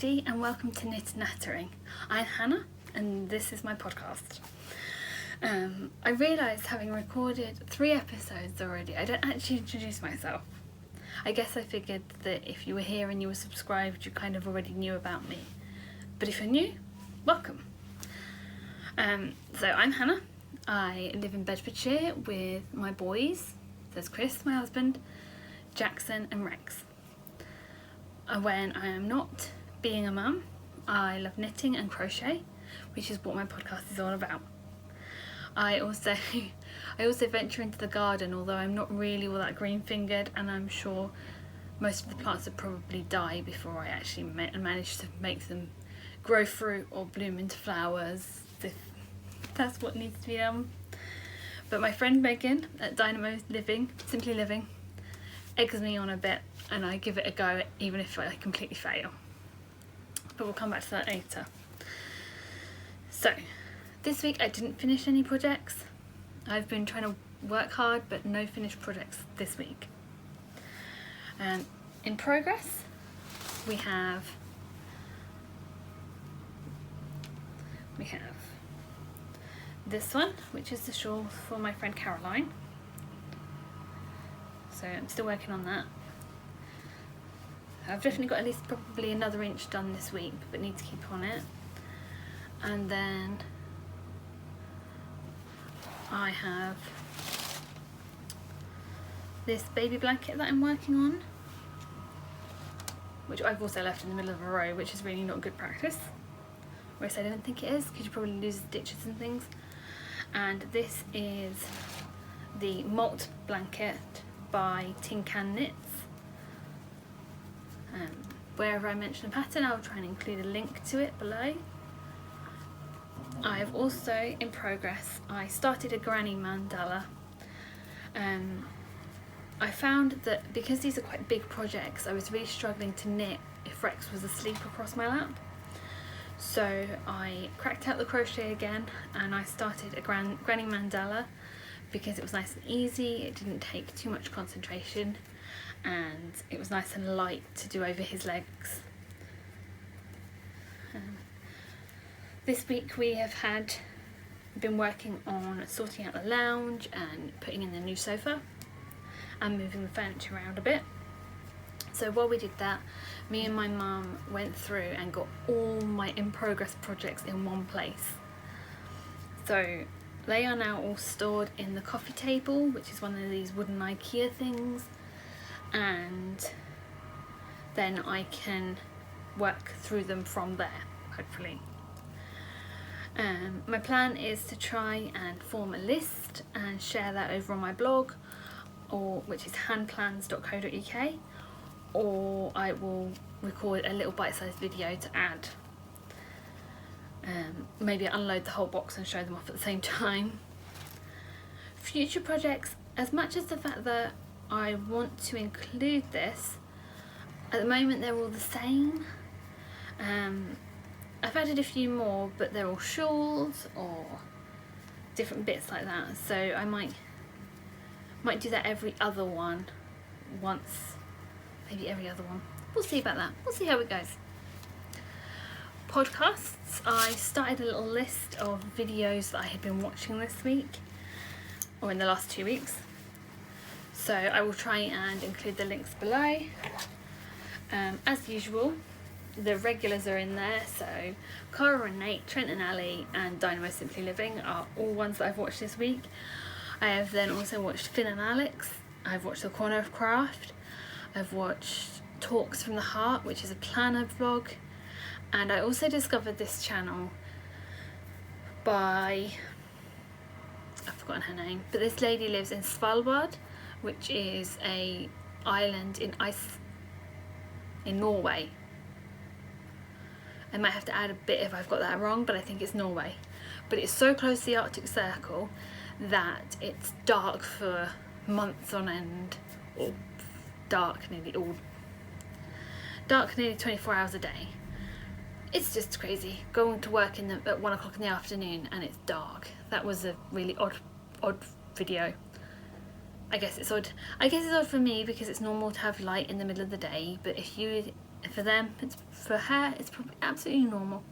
everybody, and welcome to Nattering. I'm Hannah, and this is my podcast. I realised, having recorded 3 episodes already, I don't actually introduce myself. I guess I figured that if you were here and you were subscribed, you kind of already knew about me. But if you're new, welcome. So I'm Hannah. I live in Bedfordshire with my boys. There's Chris, my husband, Jackson and Rex. When I am not being a mum, I love knitting and crochet, which is what my podcast is all about. I also venture into the garden, although I'm not really all that green-fingered, and I'm sure most of the plants would probably die before I actually manage to make them grow fruit or bloom into flowers, if that's what needs to be done. But my friend Megan at Simply Living, eggs me on a bit, and I give it a go even if I completely fail. But we'll come back to that later. So, this week I didn't finish any projects. I've been trying to work hard, but no finished projects this week. And in progress, we have this one, which is the shawl for my friend Caroline. So I'm still working on that. I've definitely got at least probably another inch done this week, but need to keep on it. And then I have this baby blanket that I'm working on, which I've also left in the middle of a row, which is really not good practice. Or I don't think it is, because you probably lose stitches and things. And this is the Malt Blanket by Tin Can Knits. Wherever I mention a pattern, I'll try and include a link to it below. I've also, in progress, I started a granny mandala. I found that because these are quite big projects, I was really struggling to knit if Rex was asleep across my lap. So I cracked out the crochet again, and I started a granny mandala because it was nice and easy, it didn't take too much concentration, and it was nice and light to do over his legs. This week we have been working on sorting out the lounge and putting in the new sofa and moving the furniture around a bit. So while we did that, me and my mum went through and got all my in-progress projects in one place. So they are now all stored in the coffee table, which is one of these wooden IKEA things, and then I can work through them from there, hopefully. My plan is to try and form a list and share that over on my blog, which is handplans.co.uk, or I will record a little bite-sized video to add. Maybe unload the whole box and show them off at the same time. Future projects, as much as the fact that I want to include this, at the moment they're all the same. I've added a few more, but they're all shawls or different bits like that, so I might do that every other one once, maybe every other one. We'll see about that. We'll see how it goes. Podcasts, I started a little list of videos that I had been watching this week, or in the last 2 weeks. So I will try and include the links below. As usual, the regulars are in there, so Cara and Nate, Trent and Ali, and Dynamo Simply Living are all ones that I've watched this week. I have then also watched Finn and Alex, I've watched The Corner of Craft, I've watched Talks from the Heart, which is a planner vlog, and I also discovered this channel by, I've forgotten her name, but this lady lives in Svalbard, which is a island in Norway. I might have to add a bit if I've got that wrong, but I think it's Norway. But it's so close to the Arctic Circle that it's dark for months on end, or dark nearly 24 hours a day. It's just crazy. Going to work at 1 o'clock in the afternoon and it's dark. That was a really odd video. I guess it's odd. I guess it's odd for me because it's normal to have light in the middle of the day, but if you for her, it's probably absolutely normal.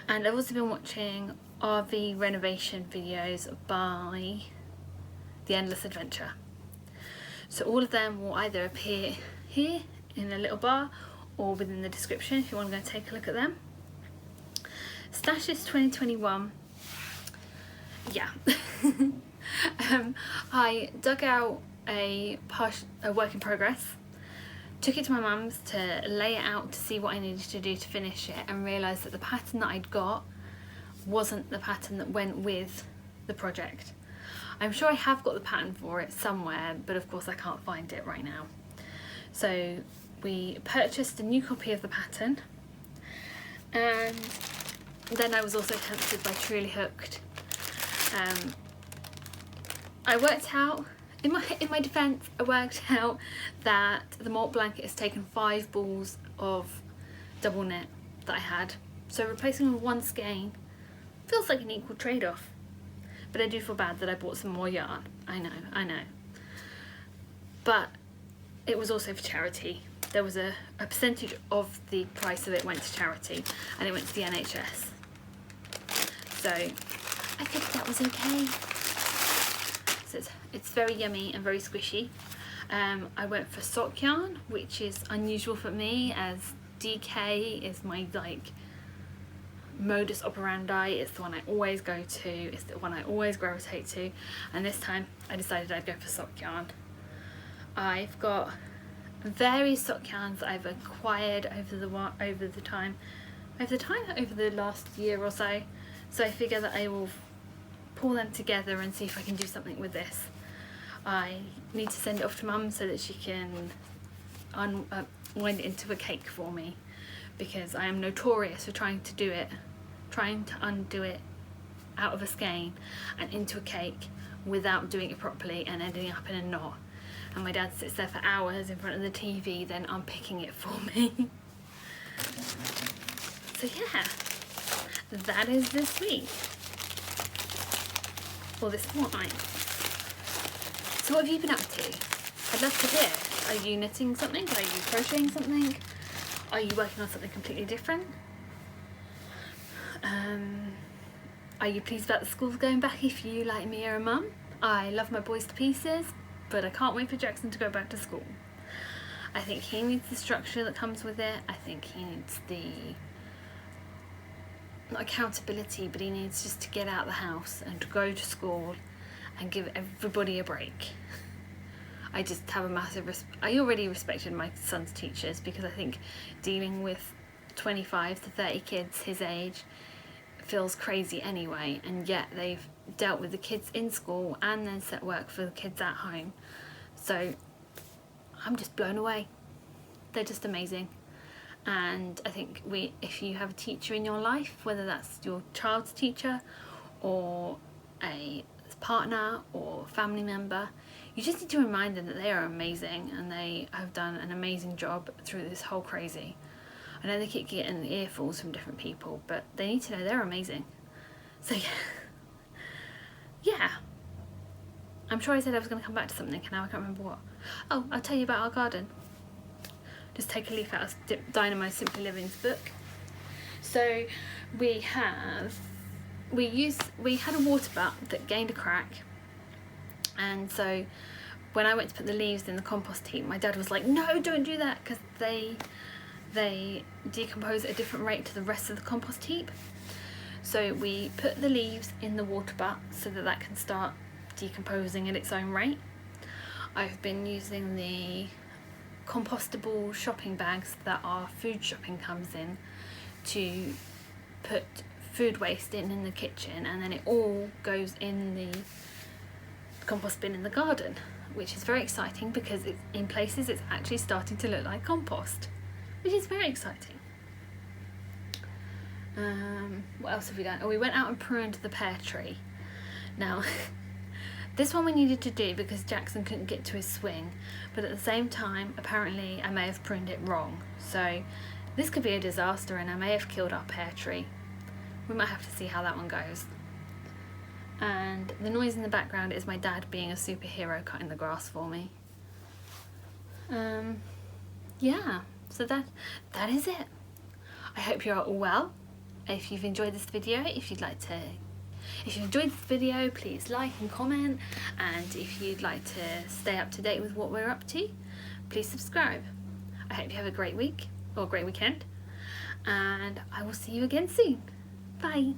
And I've also been watching RV renovation videos by The Endless Adventure. So all of them will either appear here in a little bar or within the description if you want to go and take a look at them. Stashless 2021. Yeah. I dug out a work in progress, took it to my mum's to lay it out to see what I needed to do to finish it, and realised that the pattern that I'd got wasn't the pattern that went with the project. I'm sure I have got the pattern for it somewhere, but of course I can't find it right now. So we purchased a new copy of the pattern, and then I was also tempted by Truly Hooked. I worked out, in my defence, I worked out that the Malt Blanket has taken 5 balls of double knit that I had. So replacing them with one skein feels like an equal trade-off. But I do feel bad that I bought some more yarn. I know. But it was also for charity. There was a percentage of the price of it went to charity, and it went to the NHS. So I think that was okay. So it's very yummy and very squishy. I went for sock yarn, which is unusual for me, as DK is my modus operandi. It's the one I always go to, it's the one I always gravitate to, and this time I decided I'd go for sock yarn. I've got various sock yarns that I've acquired over the last year or so. So I figure that I will pull them together and see if I can do something with this. I need to send it off to Mum so that she can wind it into a cake for me, because I am notorious for trying to undo it out of a skein and into a cake without doing it properly and ending up in a knot. And my dad sits there for hours in front of the TV then unpicking it for me. So yeah, that is this week. Or this fortnight. So what have you been up to? I'd love to hear. Are you knitting something? Are you crocheting something? Are you working on something completely different? Are you pleased about the schools going back if you, like me, are a mum? I love my boys to pieces, but I can't wait for Jackson to go back to school. I think he needs the structure that comes with it. I think he needs the, not accountability, but he needs just to get out of the house and to go to school and give everybody a break. I just have a massive I already respected my son's teachers, because I think dealing with 25 to 30 kids his age feels crazy anyway, and yet they've dealt with the kids in school and then set work for the kids at home. So I'm just blown away. They're just amazing. And I think if you have a teacher in your life, whether that's your child's teacher or a partner or family member, you just need to remind them that they are amazing and they have done an amazing job through this whole crazy. I know they keep getting earfuls from different people, but they need to know they're amazing. So yeah. I'm sure I said I was going to come back to something, and now I can't remember what. Oh, I'll tell you about our garden. Just take a leaf out of Dynamo Simply Living's book. So we had a water butt that gained a crack, and so when I went to put the leaves in the compost heap, my dad was like, no, don't do that, because they decompose at a different rate to the rest of the compost heap. So we put the leaves in the water butt so that can start decomposing at its own rate. I've been using the compostable shopping bags that our food shopping comes in to put food waste in the kitchen, and then it all goes in the compost bin in the garden, which is very exciting because in places it's actually starting to look like compost, which is very exciting. What else have we done? Oh, we went out and pruned the pear tree. Now this one we needed to do because Jackson couldn't get to his swing, but at the same time apparently I may have pruned it wrong, so this could be a disaster and I may have killed our pear tree. We might have to see how that one goes. And the noise in the background is my dad being a superhero cutting the grass for me. Yeah, So that is it. I hope you're all well. If you've enjoyed this video, if you enjoyed this video, please like and comment, and if you'd like to stay up to date with what we're up to, please subscribe. I hope you have a great week or a great weekend, and I will see you again soon. Bye.